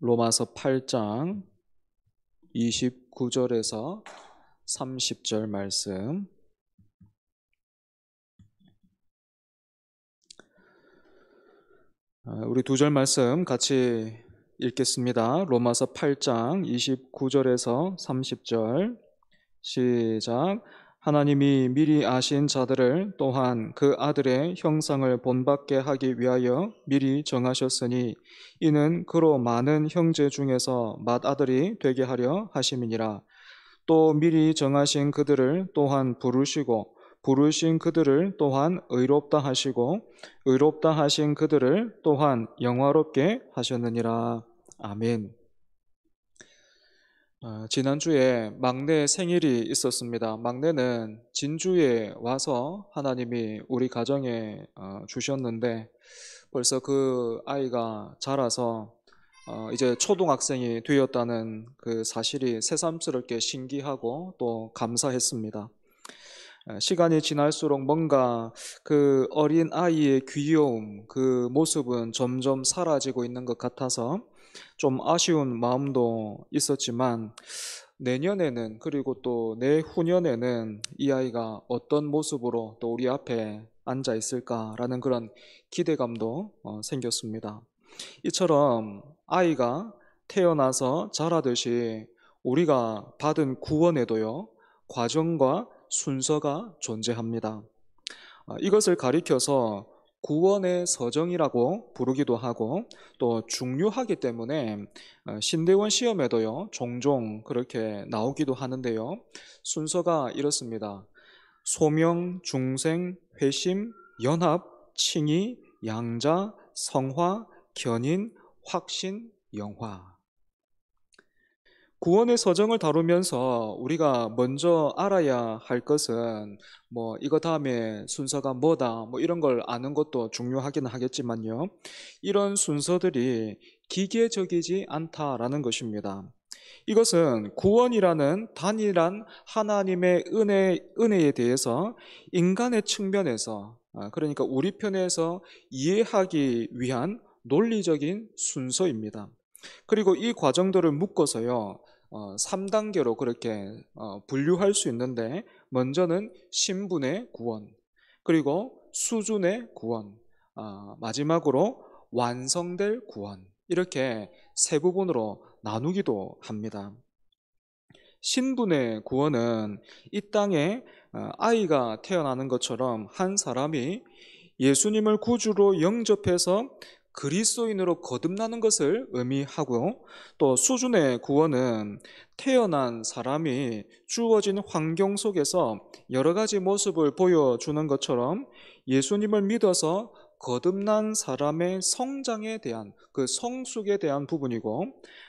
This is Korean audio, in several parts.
로마서 8장 29절에서 30절 말씀. 우리 두 절 말씀 같이 읽겠습니다. 로마서 8장 29절에서 30절 시작. 하나님이 미리 아신 자들을 또한 그 아들의 형상을 본받게 하기 위하여 미리 정하셨으니 이는 그로 많은 형제 중에서 맏아들이 되게 하려 하심이니라. 또 미리 정하신 그들을 또한 부르시고 부르신 그들을 또한 의롭다 하시고 의롭다 하신 그들을 또한 영화롭게 하셨느니라. 아멘. 지난주에 막내 생일이 있었습니다. 막내는 진주에 와서 하나님이 우리 가정에 주셨는데 벌써 그 아이가 자라서 이제 초등학생이 되었다는 그 사실이 새삼스럽게 신기하고 또 감사했습니다. 시간이 지날수록 뭔가 그 어린 아이의 귀여움, 그 모습은 점점 사라지고 있는 것 같아서 좀 아쉬운 마음도 있었지만 내년에는 그리고 또 내후년에는 이 아이가 어떤 모습으로 또 우리 앞에 앉아 있을까라는 그런 기대감도 생겼습니다. 이처럼 아이가 태어나서 자라듯이 우리가 받은 구원에도요, 과정과 순서가 존재합니다. 이것을 가리켜서 구원의 서정이라고 부르기도 하고 또 중요하기 때문에 신대원 시험에도요 종종 그렇게 나오기도 하는데요. 순서가 이렇습니다. 소명, 중생, 회심, 연합, 칭의, 양자, 성화, 견인, 확신, 영화. 구원의 서정을 다루면서 우리가 먼저 알아야 할 것은 이거 다음에 순서가 뭐다 이런 걸 아는 것도 중요하긴 하겠지만요. 이런 순서들이 기계적이지 않다라는 것입니다. 이것은 구원이라는 단일한 하나님의 은혜에 대해서 인간의 측면에서 그러니까 우리 편에서 이해하기 위한 논리적인 순서입니다. 그리고 이 과정들을 묶어서요 3단계로 그렇게 분류할 수 있는데 먼저는 신분의 구원, 그리고 수준의 구원, 마지막으로 완성될 구원, 이렇게 세 부분으로 나누기도 합니다. 신분의 구원은 이 땅에 아이가 태어나는 것처럼 한 사람이 예수님을 구주로 영접해서 그리스도인으로 거듭나는 것을 의미하고, 또 수준의 구원은 태어난 사람이 주어진 환경 속에서 여러 가지 모습을 보여주는 것처럼 예수님을 믿어서 거듭난 사람의 성장에 대한 그 성숙에 대한 부분이고,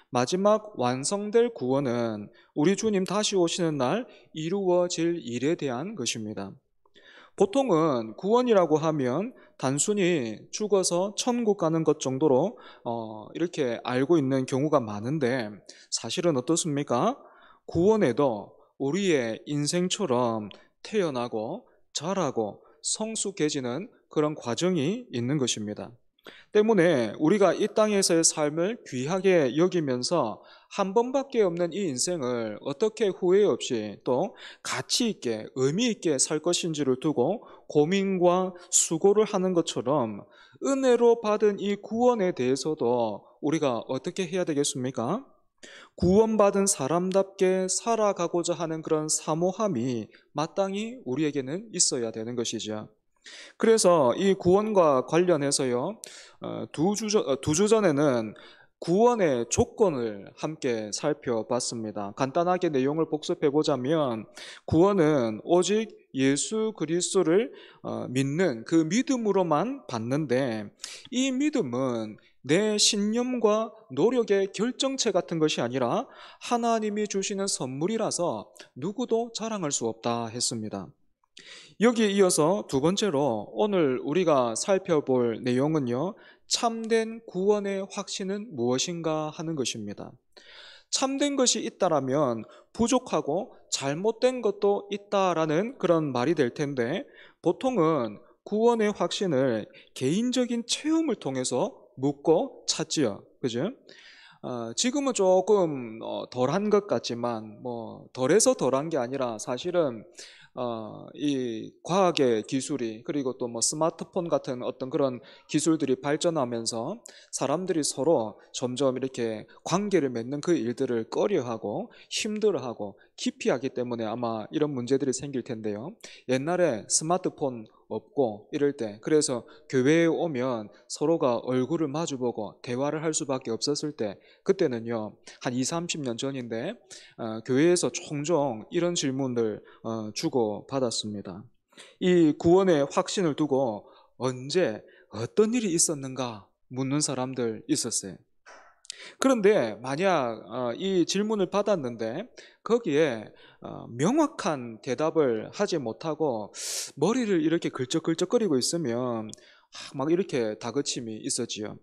마지막 완성될 구원은 우리 주님 다시 오시는 날 이루어질 일에 대한 것입니다. 보통은 구원이라고 하면 단순히 죽어서 천국 가는 것 정도로 이렇게 알고 있는 경우가 많은데, 사실은 어떻습니까? 구원에도 우리의 인생처럼 태어나고 자라고 성숙해지는 그런 과정이 있는 것입니다. 때문에 우리가 이 땅에서의 삶을 귀하게 여기면서 한 번밖에 없는 이 인생을 어떻게 후회 없이 또 가치 있게 의미 있게 살 것인지를 두고 고민과 수고를 하는 것처럼 은혜로 받은 이 구원에 대해서도 우리가 어떻게 해야 되겠습니까? 구원받은 사람답게 살아가고자 하는 그런 사모함이 마땅히 우리에게는 있어야 되는 것이죠. 그래서 이 구원과 관련해서요, 두 주 전에는 구원의 조건을 함께 살펴봤습니다. 간단하게 내용을 복습해 보자면, 구원은 오직 예수 그리스도를 믿는 그 믿음으로만 받는데, 이 믿음은 내 신념과 노력의 결정체 같은 것이 아니라 하나님이 주시는 선물이라서 누구도 자랑할 수 없다 했습니다. 여기에 이어서 두 번째로 오늘 우리가 살펴볼 내용은요, 참된 구원의 확신은 무엇인가 하는 것입니다. 참된 것이 있다라면 부족하고 잘못된 것도 있다라는 그런 말이 될 텐데, 보통은 구원의 확신을 개인적인 체험을 통해서 묻고 찾지요. 그죠? 지금은 조금 덜한 것 같지만 뭐 덜해서 덜한 게 아니라 사실은 이 과학의 기술이 그리고 또 뭐 스마트폰 같은 어떤 그런 기술들이 발전하면서 사람들이 서로 점점 이렇게 관계를 맺는 그 일들을 꺼려하고 힘들어하고 기피하기 때문에 아마 이런 문제들이 생길 텐데요. 옛날에 스마트폰 없고 이럴 때 그래서 교회에 오면 서로가 얼굴을 마주보고 대화를 할 수밖에 없었을 때 그때는요 한 2, 30년 전인데 교회에서 종종 이런 질문을 주고 받았습니다. 이 구원의 확신을 두고 언제 어떤 일이 있었는가 묻는 사람들 있었어요. 그런데 만약 이 질문을 받았는데 거기에 명확한 대답을 하지 못하고 머리를 이렇게 긁적긁적거리고 있으면 막 이렇게 다그침이 있었지요.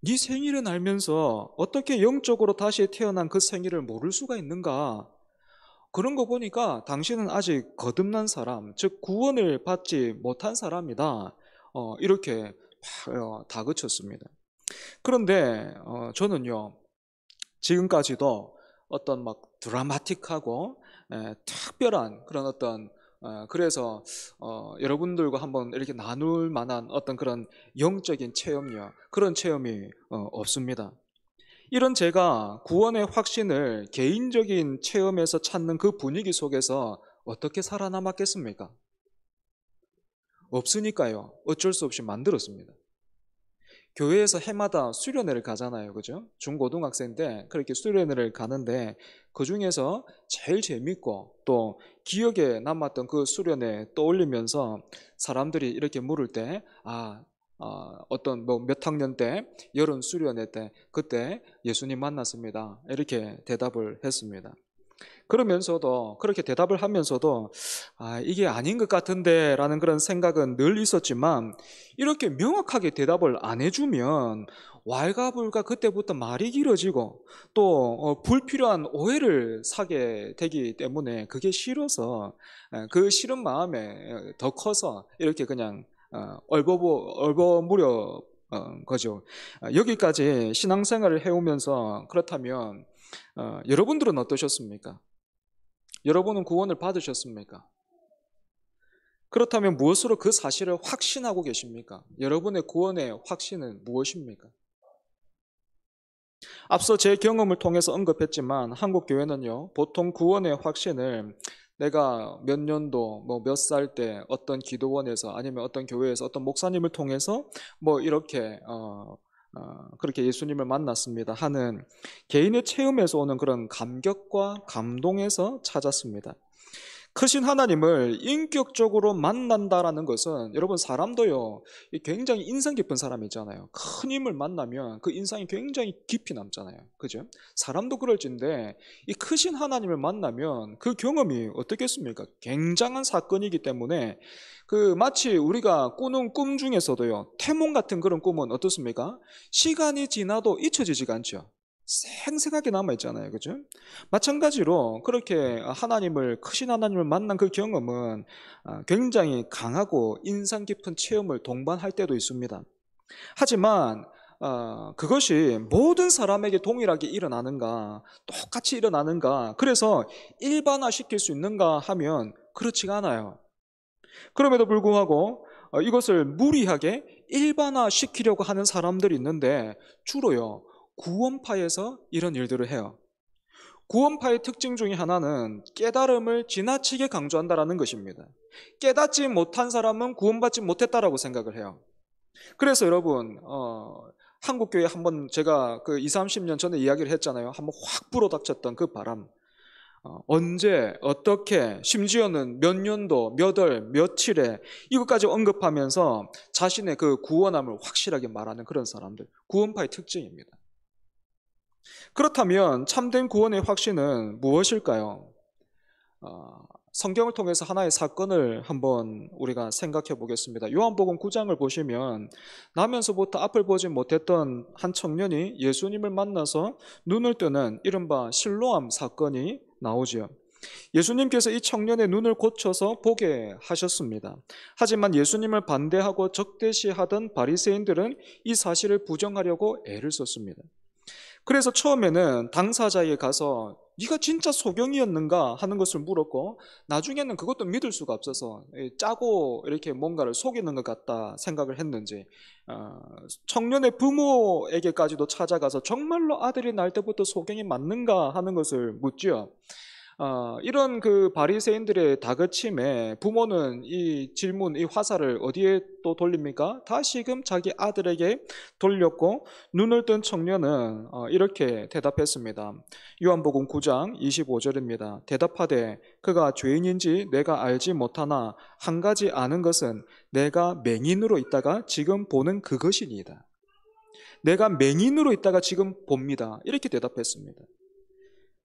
네 생일은 알면서 어떻게 영적으로 다시 태어난 그 생일을 모를 수가 있는가? 그런 거 보니까 당신은 아직 거듭난 사람, 즉 구원을 받지 못한 사람이다. 이렇게 다그쳤습니다. 그런데 저는요 지금까지도 어떤 막 드라마틱하고 특별한 그런 어떤 그래서 여러분들과 한번 이렇게 나눌 만한 어떤 그런 영적인 체험요 그런 체험이 없습니다. 이런 제가 구원의 확신을 개인적인 체험에서 찾는 그 분위기 속에서 어떻게 살아남았겠습니까? 없으니까요. 어쩔 수 없이 만들었습니다. 교회에서 해마다 수련회를 가잖아요. 그죠? 중고등학생 때 그렇게 수련회를 가는데 그 중에서 제일 재밌고 또 기억에 남았던 그 수련회 떠올리면서 사람들이 이렇게 물을 때, 어떤 뭐 몇 학년 때, 여름 수련회 때, 그때 예수님 만났습니다. 이렇게 대답을 했습니다. 그러면서도 그렇게 대답을 하면서도 이게 아닌 것 같은데 라는 그런 생각은 늘 있었지만 이렇게 명확하게 대답을 안 해주면 왈가불가 그때부터 말이 길어지고 또 불필요한 오해를 사게 되기 때문에 그게 싫어서 그 싫은 마음에 더 커서 이렇게 그냥 얼버무려 거죠. 여기까지 신앙생활을 해오면서 그렇다면 여러분들은 어떠셨습니까? 여러분은 구원을 받으셨습니까? 그렇다면 무엇으로 그 사실을 확신하고 계십니까? 여러분의 구원의 확신은 무엇입니까? 앞서 제 경험을 통해서 언급했지만 한국 교회는요, 보통 구원의 확신을 내가 몇 년도, 뭐 몇 살 때 어떤 기도원에서 아니면 어떤 교회에서 어떤 목사님을 통해서 뭐 이렇게 그렇게 예수님을 만났습니다 하는 개인의 체험에서 오는 그런 감격과 감동에서 찾았습니다. 크신 하나님을 인격적으로 만난다라는 것은 여러분 사람도요 굉장히 인상 깊은 사람이 있잖아요. 큰 힘을 만나면 그 인상이 굉장히 깊이 남잖아요. 그죠? 사람도 그럴진데 이 크신 하나님을 만나면 그 경험이 어떻겠습니까? 굉장한 사건이기 때문에 그 마치 우리가 꾸는 꿈 중에서도요 태몽 같은 그런 꿈은 어떻습니까? 시간이 지나도 잊혀지지가 않죠. 생생하게 남아있잖아요. 그죠? 마찬가지로 그렇게 크신 하나님을 만난 그 경험은 굉장히 강하고 인상 깊은 체험을 동반할 때도 있습니다. 하지만 그것이 모든 사람에게 동일하게 일어나는가, 똑같이 일어나는가, 그래서 일반화시킬 수 있는가 하면 그렇지가 않아요. 그럼에도 불구하고 이것을 무리하게 일반화시키려고 하는 사람들이 있는데 주로요 구원파에서 이런 일들을 해요. 구원파의 특징 중에 하나는 깨달음을 지나치게 강조한다는 것입니다. 깨닫지 못한 사람은 구원받지 못했다라고 생각을 해요. 그래서 여러분 한국교회 한번 제가 그 20, 30년 전에 이야기를 했잖아요. 한번 확 불어닥쳤던 그 바람. 언제 어떻게 심지어는 몇 년도 몇 월 며칠에 이것까지 언급하면서 자신의 그 구원함을 확실하게 말하는 그런 사람들, 구원파의 특징입니다. 그렇다면 참된 구원의 확신은 무엇일까요? 성경을 통해서 하나의 사건을 한번 우리가 생각해 보겠습니다. 요한복음 9장을 보시면 나면서부터 앞을 보지 못했던 한 청년이 예수님을 만나서 눈을 뜨는 이른바 실로암 사건이 나오지요. 예수님께서 이 청년의 눈을 고쳐서 보게 하셨습니다. 하지만 예수님을 반대하고 적대시하던 바리새인들은 이 사실을 부정하려고 애를 썼습니다. 그래서 처음에는 당사자에게 가서 네가 진짜 소경이었는가 하는 것을 물었고, 나중에는 그것도 믿을 수가 없어서 짜고 이렇게 뭔가를 속이는 것 같다 생각을 했는지 청년의 부모에게까지도 찾아가서 정말로 아들이 날 때부터 소경이 맞는가 하는 것을 묻지요. 이런 그 바리새인들의 다그침에 부모는 이 질문, 이 화살을 어디에 또 돌립니까? 다시금 자기 아들에게 돌렸고, 눈을 뜬 청년은 이렇게 대답했습니다. 요한복음 9장 25절입니다. 대답하되 그가 죄인인지 내가 알지 못하나 한 가지 아는 것은 내가 맹인으로 있다가 지금 보는 그것이니이다. 내가 맹인으로 있다가 지금 봅니다. 이렇게 대답했습니다.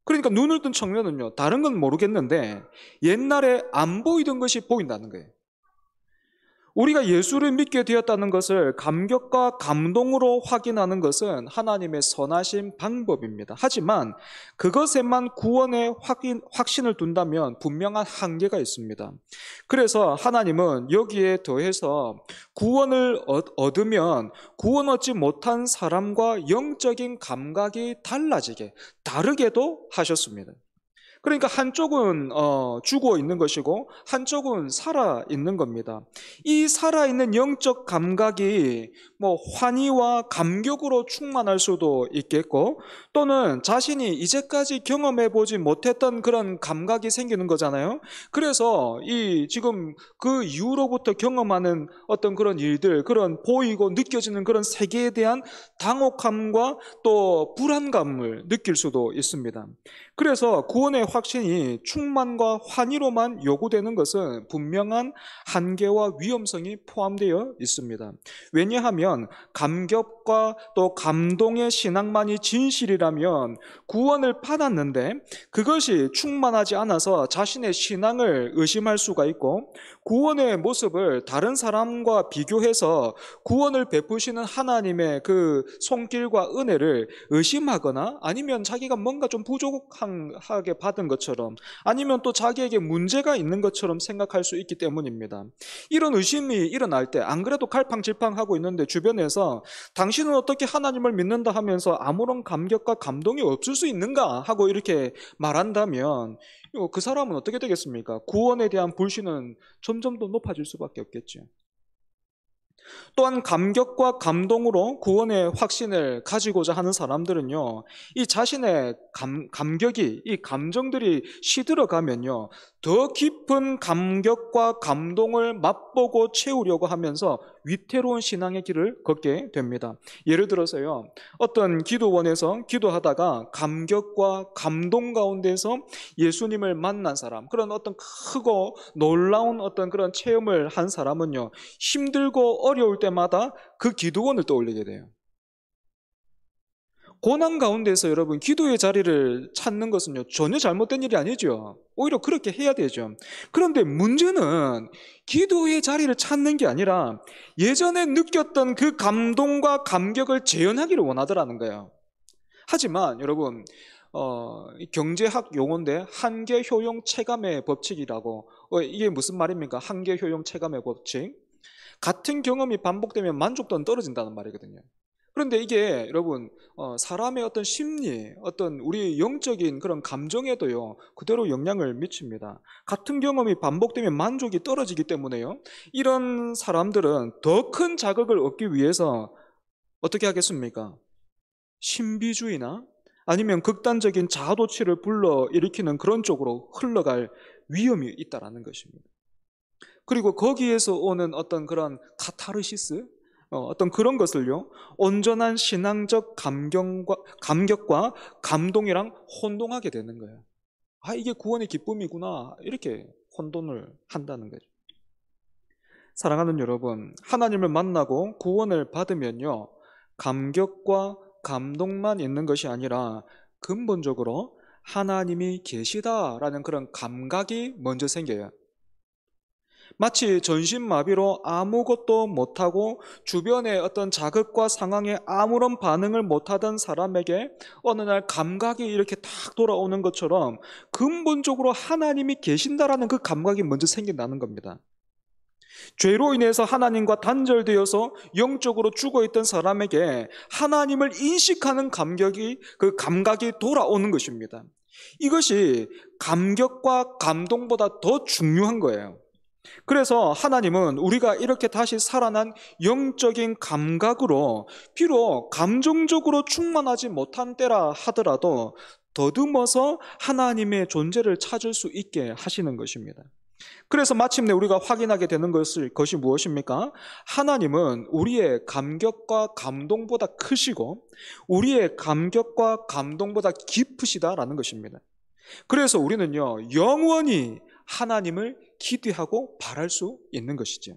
그러니까 눈을 뜬 청년은요, 다른 건 모르겠는데 옛날에 안 보이던 것이 보인다는 거예요. 우리가 예수를 믿게 되었다는 것을 감격과 감동으로 확인하는 것은 하나님의 선하신 방법입니다. 하지만 그것에만 구원의 확신을 둔다면 분명한 한계가 있습니다. 그래서 하나님은 여기에 더해서 구원을 얻으면 구원 얻지 못한 사람과 영적인 감각이 달라지게, 다르게도 하셨습니다. 그러니까 한쪽은 죽어 있는 것이고 한쪽은 살아 있는 겁니다. 이 살아 있는 영적 감각이 뭐 환희와 감격으로 충만할 수도 있겠고, 또는 자신이 이제까지 경험해 보지 못했던 그런 감각이 생기는 거잖아요. 그래서 이 지금 그 이후로부터 경험하는 어떤 그런 일들, 그런 보이고 느껴지는 그런 세계에 대한 당혹함과 또 불안감을 느낄 수도 있습니다. 그래서 구원의 확신이 충만과 환희로만 요구되는 것은 분명한 한계와 위험성이 포함되어 있습니다. 왜냐하면 감격과 또 감동의 신앙만이 진실이라면 구원을 받았는데 그것이 충만하지 않아서 자신의 신앙을 의심할 수가 있고, 구원의 모습을 다른 사람과 비교해서 구원을 베푸시는 하나님의 그 손길과 은혜를 의심하거나, 아니면 자기가 뭔가 좀 부족하게 받은 것처럼, 아니면 또 자기에게 문제가 있는 것처럼 생각할 수 있기 때문입니다. 이런 의심이 일어날 때, 안 그래도 갈팡질팡하고 있는데 주변에서 당신은 어떻게 하나님을 믿는다 하면서 아무런 감격과 감동이 없을 수 있는가 하고 이렇게 말한다면 그 사람은 어떻게 되겠습니까? 구원에 대한 불신은 점점 더 높아질 수밖에 없겠죠. 또한 감격과 감동으로 구원의 확신을 가지고자 하는 사람들은요, 이 자신의 감격이, 이 감정들이 시들어가면요, 더 깊은 감격과 감동을 맛보고 채우려고 하면서 위태로운 신앙의 길을 걷게 됩니다. 예를 들어서요, 어떤 기도원에서 기도하다가 감격과 감동 가운데서 예수님을 만난 사람, 그런 어떤 크고 놀라운 어떤 그런 체험을 한 사람은요, 힘들고 어려울 때마다 그 기도원을 떠올리게 돼요. 고난 가운데서 여러분 기도의 자리를 찾는 것은요, 전혀 잘못된 일이 아니죠. 오히려 그렇게 해야 되죠. 그런데 문제는 기도의 자리를 찾는 게 아니라 예전에 느꼈던 그 감동과 감격을 재현하기를 원하더라는 거예요. 하지만 여러분 경제학 용어인데 한계 효용 체감의 법칙이라고, 이게 무슨 말입니까? 한계 효용 체감의 법칙. 같은 경험이 반복되면 만족도는 떨어진다는 말이거든요. 그런데 이게 여러분 사람의 어떤 심리, 어떤 우리 영적인 그런 감정에도요 그대로 영향을 미칩니다. 같은 경험이 반복되면 만족이 떨어지기 때문에요, 이런 사람들은 더 큰 자극을 얻기 위해서 어떻게 하겠습니까? 신비주의나 아니면 극단적인 자아도취를 불러일으키는 그런 쪽으로 흘러갈 위험이 있다는 것입니다. 그리고 거기에서 오는 어떤 그런 카타르시스, 어떤 그런 것을요, 온전한 신앙적 감격과 감동이랑 혼동하게 되는 거예요. 아, 이게 구원의 기쁨이구나, 이렇게 혼돈을 한다는 거죠. 사랑하는 여러분, 하나님을 만나고 구원을 받으면요, 감격과 감동만 있는 것이 아니라 근본적으로 하나님이 계시다라는 그런 감각이 먼저 생겨요. 마치 전신마비로 아무것도 못하고 주변의 어떤 자극과 상황에 아무런 반응을 못하던 사람에게 어느 날 감각이 이렇게 딱 돌아오는 것처럼 근본적으로 하나님이 계신다라는 그 감각이 먼저 생긴다는 겁니다. 죄로 인해서 하나님과 단절되어서 영적으로 죽어있던 사람에게 하나님을 인식하는 그 감각이 돌아오는 것입니다. 이것이 감격과 감동보다 더 중요한 거예요. 그래서 하나님은 우리가 이렇게 다시 살아난 영적인 감각으로 비록 감정적으로 충만하지 못한 때라 하더라도 더듬어서 하나님의 존재를 찾을 수 있게 하시는 것입니다. 그래서 마침내 우리가 확인하게 되는 것이 무엇입니까? 하나님은 우리의 감격과 감동보다 크시고 우리의 감격과 감동보다 깊으시다라는 것입니다. 그래서 우리는요, 영원히 하나님을 기대하고 바랄 수 있는 것이죠.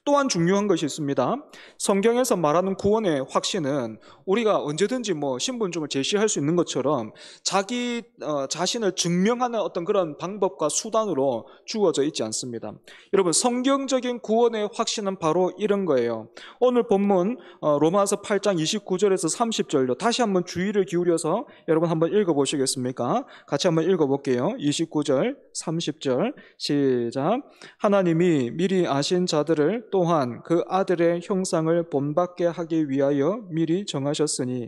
또한 중요한 것이 있습니다. 성경에서 말하는 구원의 확신은 우리가 언제든지 신분증을 제시할 수 있는 것처럼 자기 자신을 증명하는 어떤 그런 방법과 수단으로 주어져 있지 않습니다. 여러분, 성경적인 구원의 확신은 바로 이런 거예요. 오늘 본문 로마서 8장 29절에서 30절로 다시 한번 주의를 기울여서 여러분 한번 읽어보시겠습니까? 같이 한번 읽어볼게요. 29절 30절 시작. 하나님이 미리 아신 자들을 또한 그 아들의 형상을 본받게 하기 위하여 미리 정하셨으니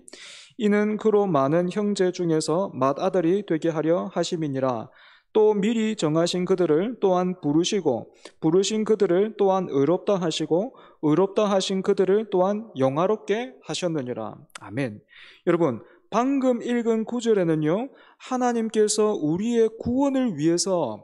이는 그로 많은 형제 중에서 맏아들이 되게 하려 하심이니라. 또 미리 정하신 그들을 또한 부르시고 부르신 그들을 또한 의롭다 하시고 의롭다 하신 그들을 또한 영화롭게 하셨느니라. 아멘. 여러분, 방금 읽은 구절에는요, 하나님께서 우리의 구원을 위해서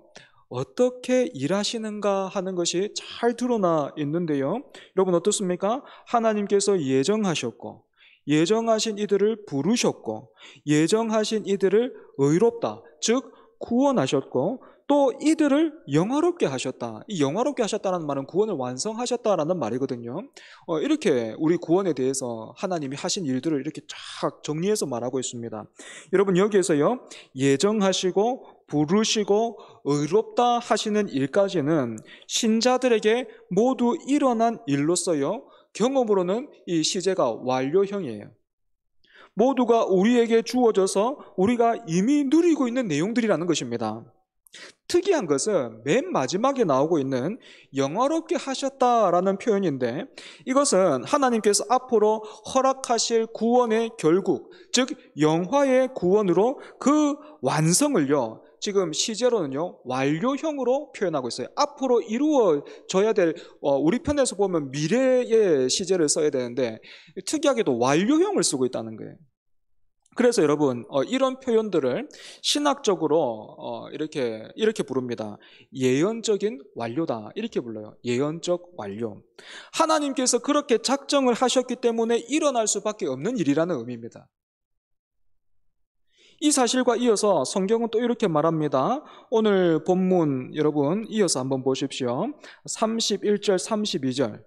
어떻게 일하시는가 하는 것이 잘 드러나 있는데요. 여러분 어떻습니까? 하나님께서 예정하셨고 예정하신 이들을 부르셨고 예정하신 이들을 의롭다, 즉 구원하셨고 또 이들을 영화롭게 하셨다. 이 영화롭게 하셨다는 말은 구원을 완성하셨다라는 말이거든요. 이렇게 우리 구원에 대해서 하나님이 하신 일들을 이렇게 쫙 정리해서 말하고 있습니다. 여러분 여기에서요, 예정하시고 부르시고 의롭다 하시는 일까지는 신자들에게 모두 일어난 일로서요, 경험으로는 이 시제가 완료형이에요. 모두가 우리에게 주어져서 우리가 이미 누리고 있는 내용들이라는 것입니다. 특이한 것은 맨 마지막에 나오고 있는 영화롭게 하셨다라는 표현인데, 이것은 하나님께서 앞으로 허락하실 구원의 결국, 즉 영화의 구원으로 그 완성을요, 지금 시제로는요 완료형으로 표현하고 있어요. 앞으로 이루어져야 될, 우리 편에서 보면 미래의 시제를 써야 되는데 특이하게도 완료형을 쓰고 있다는 거예요. 그래서 여러분 이런 표현들을 신학적으로 이렇게 부릅니다. 예언적인 완료다, 이렇게 불러요. 예언적 완료. 하나님께서 그렇게 작정을 하셨기 때문에 일어날 수밖에 없는 일이라는 의미입니다. 이 사실과 이어서 성경은 또 이렇게 말합니다. 오늘 본문 여러분 이어서 한번 보십시오. 31절 32절,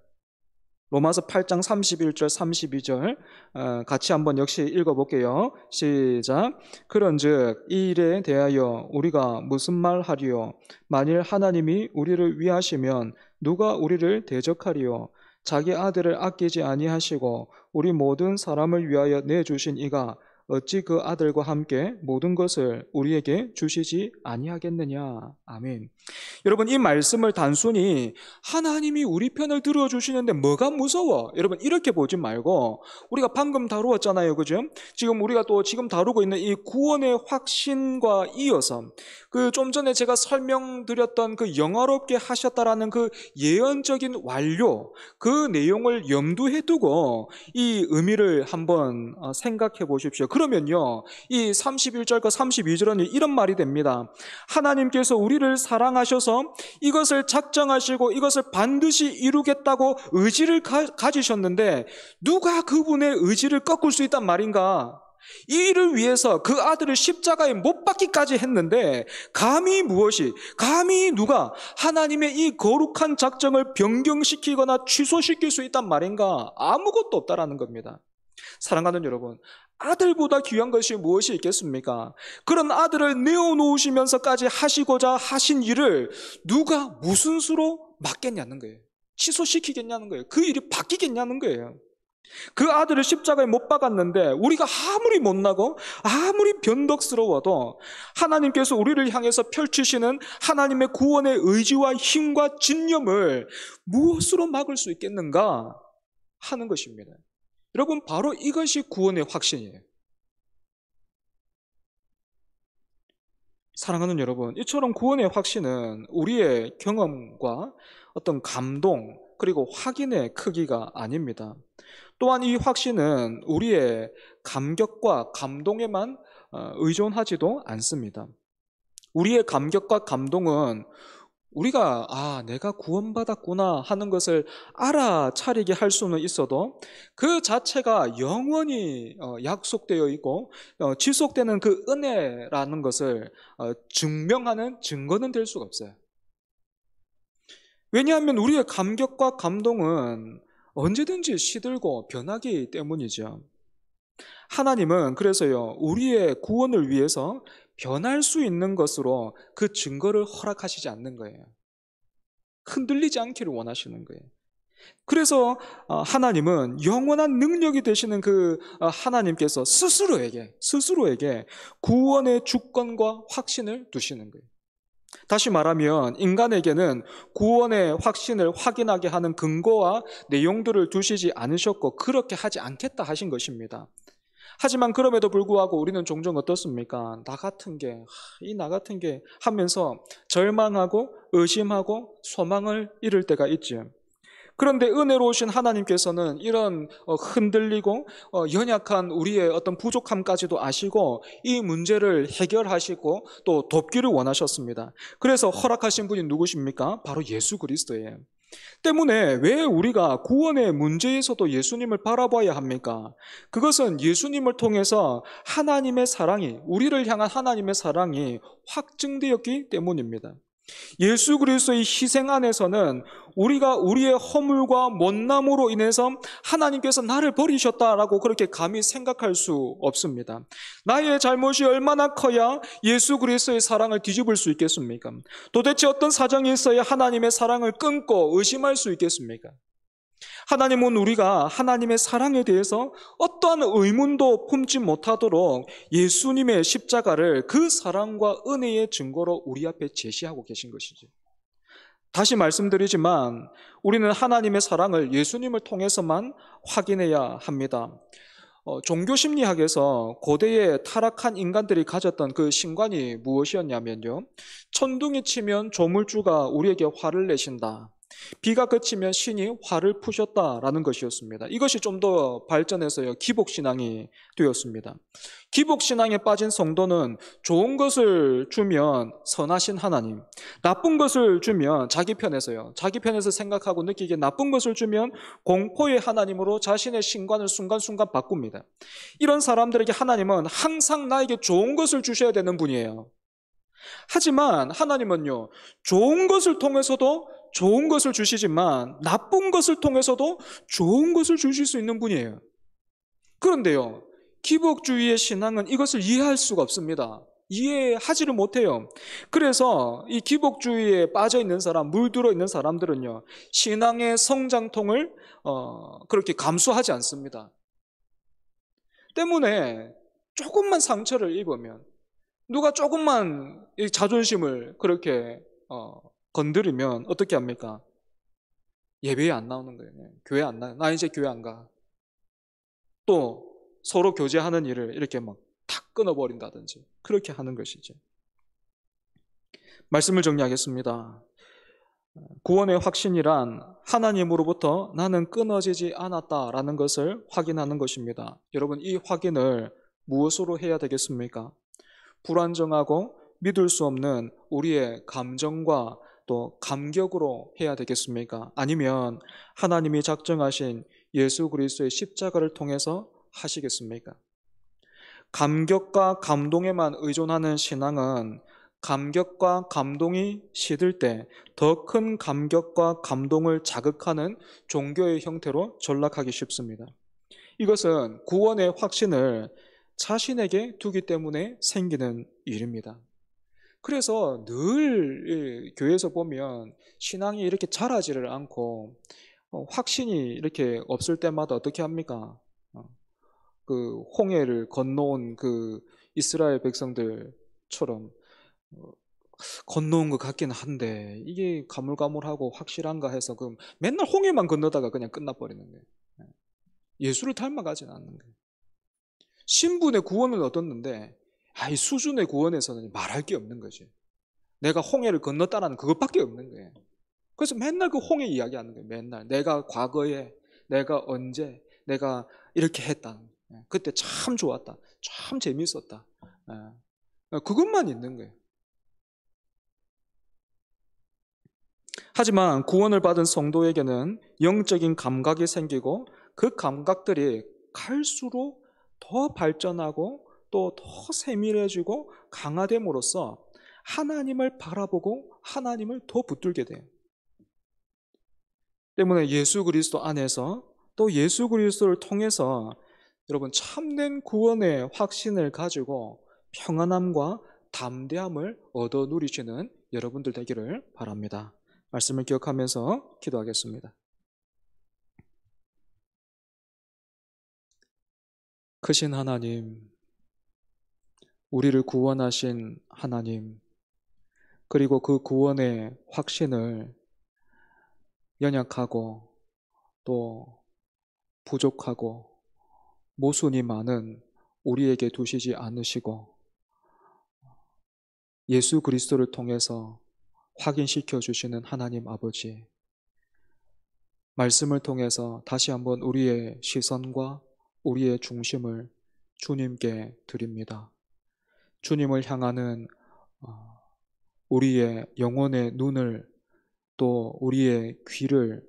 로마서 8장 31절 32절 같이 한번 역시 읽어볼게요. 시작. 그런즉 이 일에 대하여 우리가 무슨 말 하리요? 만일 하나님이 우리를 위하시면 누가 우리를 대적하리요? 자기 아들을 아끼지 아니하시고 우리 모든 사람을 위하여 내주신 이가 어찌 그 아들과 함께 모든 것을 우리에게 주시지 아니하겠느냐. 아멘. 여러분 이 말씀을 단순히 하나님이 우리 편을 들어주시는데 뭐가 무서워, 여러분 이렇게 보지 말고, 우리가 방금 다루었잖아요, 그죠? 지금 우리가 또 지금 다루고 있는 이 구원의 확신과 이어서 그 좀 전에 제가 설명드렸던 그 영화롭게 하셨다라는 그 예언적인 완료, 그 내용을 염두에 두고 이 의미를 한번 생각해 보십시오. 그러면요, 이 31절과 32절은 이런 말이 됩니다. 하나님께서 우리를 사랑하셔서 이것을 작정하시고 이것을 반드시 이루겠다고 의지를 가지셨는데 누가 그분의 의지를 꺾을 수 있단 말인가? 이 일을 위해서 그 아들을 십자가에 못 박기까지 했는데 감히 누가 하나님의 이 거룩한 작정을 변경시키거나 취소시킬 수 있단 말인가? 아무것도 없다라는 겁니다. 사랑하는 여러분, 아들보다 귀한 것이 무엇이 있겠습니까? 그런 아들을 내어놓으시면서까지 하시고자 하신 일을 누가 무슨 수로 막겠냐는 거예요. 취소시키겠냐는 거예요. 그 일이 바뀌겠냐는 거예요. 그 아들을 십자가에 못 박았는데 우리가 아무리 못나고 아무리 변덕스러워도 하나님께서 우리를 향해서 펼치시는 하나님의 구원의 의지와 힘과 진념을 무엇으로 막을 수 있겠는가 하는 것입니다. 여러분, 바로 이것이 구원의 확신이에요. 사랑하는 여러분, 이처럼 구원의 확신은 우리의 경험과 어떤 감동 그리고 확인의 크기가 아닙니다. 또한 이 확신은 우리의 감격과 감동에만 의존하지도 않습니다. 우리의 감격과 감동은 우리가 내가 구원받았구나 하는 것을 알아차리게 할 수는 있어도 그 자체가 영원히 약속되어 있고 지속되는 그 은혜라는 것을 증명하는 증거는 될 수가 없어요. 왜냐하면 우리의 감격과 감동은 언제든지 시들고 변하기 때문이죠. 하나님은 그래서요, 우리의 구원을 위해서 변할 수 있는 것으로 그 증거를 허락하시지 않는 거예요. 흔들리지 않기를 원하시는 거예요. 그래서 하나님은 영원한 능력이 되시는 그 하나님께서 스스로에게 구원의 주권과 확신을 두시는 거예요. 다시 말하면 인간에게는 구원의 확신을 확인하게 하는 근거와 내용들을 두시지 않으셨고 그렇게 하지 않겠다 하신 것입니다. 하지만 그럼에도 불구하고 우리는 종종 어떻습니까? 나 같은 게 하면서 절망하고 의심하고 소망을 잃을 때가 있죠. 그런데 은혜로우신 하나님께서는 이런 흔들리고 연약한 우리의 어떤 부족함까지도 아시고 이 문제를 해결하시고 또 돕기를 원하셨습니다. 그래서 허락하신 분이 누구십니까? 바로 예수 그리스도예요. 때문에 왜 우리가 구원의 문제에서도 예수님을 바라봐야 합니까? 그것은 예수님을 통해서 하나님의 사랑이, 우리를 향한 하나님의 사랑이 확증되었기 때문입니다. 예수 그리스도의 희생 안에서는 우리가 우리의 허물과 못남으로 인해서 하나님께서 나를 버리셨다라고 그렇게 감히 생각할 수 없습니다. 나의 잘못이 얼마나 커야 예수 그리스도의 사랑을 뒤집을 수 있겠습니까? 도대체 어떤 사정이 있어야 하나님의 사랑을 끊고 의심할 수 있겠습니까? 하나님은 우리가 하나님의 사랑에 대해서 어떠한 의문도 품지 못하도록 예수님의 십자가를 그 사랑과 은혜의 증거로 우리 앞에 제시하고 계신 것이죠. 다시 말씀드리지만 우리는 하나님의 사랑을 예수님을 통해서만 확인해야 합니다. 종교심리학에서 고대의 타락한 인간들이 가졌던 그 신관이 무엇이었냐면요, 천둥이 치면 조물주가 우리에게 화를 내신다, 비가 그치면 신이 화를 푸셨다라는 것이었습니다. 이것이 좀 더 발전해서요, 기복신앙이 되었습니다. 기복신앙에 빠진 성도는 좋은 것을 주면 선하신 하나님, 나쁜 것을 주면 자기 편에서 생각하고 느끼기에 나쁜 것을 주면 공포의 하나님으로 자신의 신관을 순간순간 바꿉니다. 이런 사람들에게 하나님은 항상 나에게 좋은 것을 주셔야 되는 분이에요. 하지만 하나님은요, 좋은 것을 통해서도 좋은 것을 주시지만 나쁜 것을 통해서도 좋은 것을 주실 수 있는 분이에요. 그런데요, 기복주의의 신앙은 이것을 이해할 수가 없습니다. 이해하지를 못해요. 그래서 이 기복주의에 빠져 있는 사람, 물들어 있는 사람들은요, 신앙의 성장통을 그렇게 감수하지 않습니다. 때문에 조금만 상처를 입으면, 누가 조금만 이 자존심을 그렇게 건드리면 어떻게 합니까? 예배에 안 나오는 거예요. 교회 안 나. 나 이제 교회 안 가. 또 서로 교제하는 일을 이렇게 막 탁 끊어버린다든지 그렇게 하는 것이죠. 말씀을 정리하겠습니다. 구원의 확신이란 하나님으로부터 나는 끊어지지 않았다라는 것을 확인하는 것입니다. 여러분, 이 확인을 무엇으로 해야 되겠습니까? 불안정하고 믿을 수 없는 우리의 감정과 또 감격으로 해야 되겠습니까? 아니면 하나님이 작정하신 예수 그리스도의 십자가를 통해서 하시겠습니까? 감격과 감동에만 의존하는 신앙은 감격과 감동이 시들 때 더 큰 감격과 감동을 자극하는 종교의 형태로 전락하기 쉽습니다. 이것은 구원의 확신을 자신에게 두기 때문에 생기는 일입니다. 그래서 늘 교회에서 보면 신앙이 이렇게 자라지를 않고 확신이 이렇게 없을 때마다 어떻게 합니까? 그 홍해를 건너온 그 이스라엘 백성들처럼 건너온 것 같긴 한데 이게 가물가물하고 확실한가 해서 그 맨날 홍해만 건너다가 그냥 끝나버리는 거예요. 예수를 닮아가진 않는 거예요. 신분의 구원을 얻었는데 이 수준의 구원에서는 말할 게 없는 거지. 내가 홍해를 건넜다라는 그것밖에 없는 거예요. 그래서 맨날 그 홍해 이야기하는 거예요. 맨날 내가 과거에 내가 언제 내가 이렇게 했다. 그때 참 좋았다. 참 재밌었다. 그것만 있는 거예요. 하지만 구원을 받은 성도에게는 영적인 감각이 생기고 그 감각들이 갈수록 더 발전하고 또 더 세밀해지고 강화됨으로써 하나님을 바라보고 하나님을 더 붙들게 돼요. 때문에 예수 그리스도 안에서 또 예수 그리스도를 통해서 여러분 참된 구원의 확신을 가지고 평안함과 담대함을 얻어 누리시는 여러분들 되기를 바랍니다. 말씀을 기억하면서 기도하겠습니다. 크신 하나님, 우리를 구원하신 하나님, 그리고 그 구원의 확신을 연약하고 또 부족하고 모순이 많은 우리에게 두시지 않으시고 예수 그리스도를 통해서 확인시켜 주시는 하나님 아버지, 말씀을 통해서 다시 한번 우리의 시선과 우리의 중심을 주님께 드립니다. 주님을 향하는 우리의 영혼의 눈을 또 우리의 귀를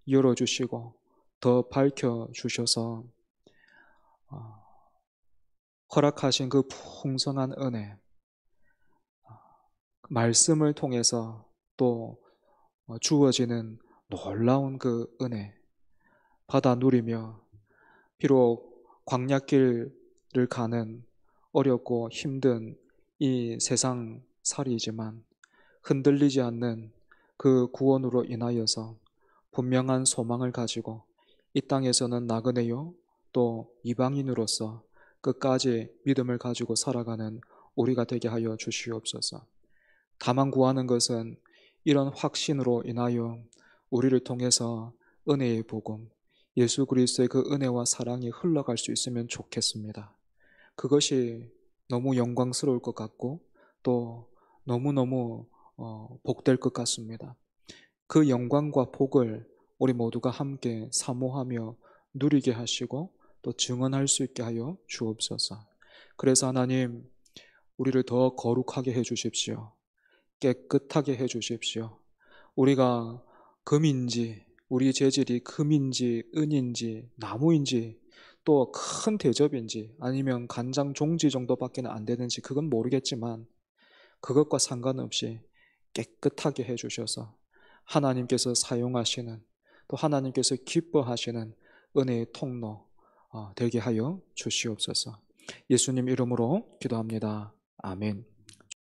열어주시고 더 밝혀주셔서 허락하신 그 풍성한 은혜, 말씀을 통해서 또 주어지는 놀라운 그 은혜 받아 누리며 비록 광야길을 가는 어렵고 힘든 이 세상 살이지만 흔들리지 않는 그 구원으로 인하여서 분명한 소망을 가지고 이 땅에서는 나그네요 또 이방인으로서 끝까지 믿음을 가지고 살아가는 우리가 되게 하여 주시옵소서. 다만 구하는 것은 이런 확신으로 인하여 우리를 통해서 은혜의 복음, 예수 그리스도의 그 은혜와 사랑이 흘러갈 수 있으면 좋겠습니다. 그것이 너무 영광스러울 것 같고 또 너무너무 복될 것 같습니다. 그 영광과 복을 우리 모두가 함께 사모하며 누리게 하시고 또 증언할 수 있게 하여 주옵소서. 그래서 하나님, 우리를 더 거룩하게 해 주십시오. 깨끗하게 해 주십시오. 우리가 금인지 우리 재질이 금인지 은인지 나무인지 또 큰 대접인지 아니면 간장 종지 정도밖에 안 되는지 그건 모르겠지만 그것과 상관없이 깨끗하게 해 주셔서 하나님께서 사용하시는 또 하나님께서 기뻐하시는 은혜의 통로 되게 하여 주시옵소서. 예수님 이름으로 기도합니다. 아멘.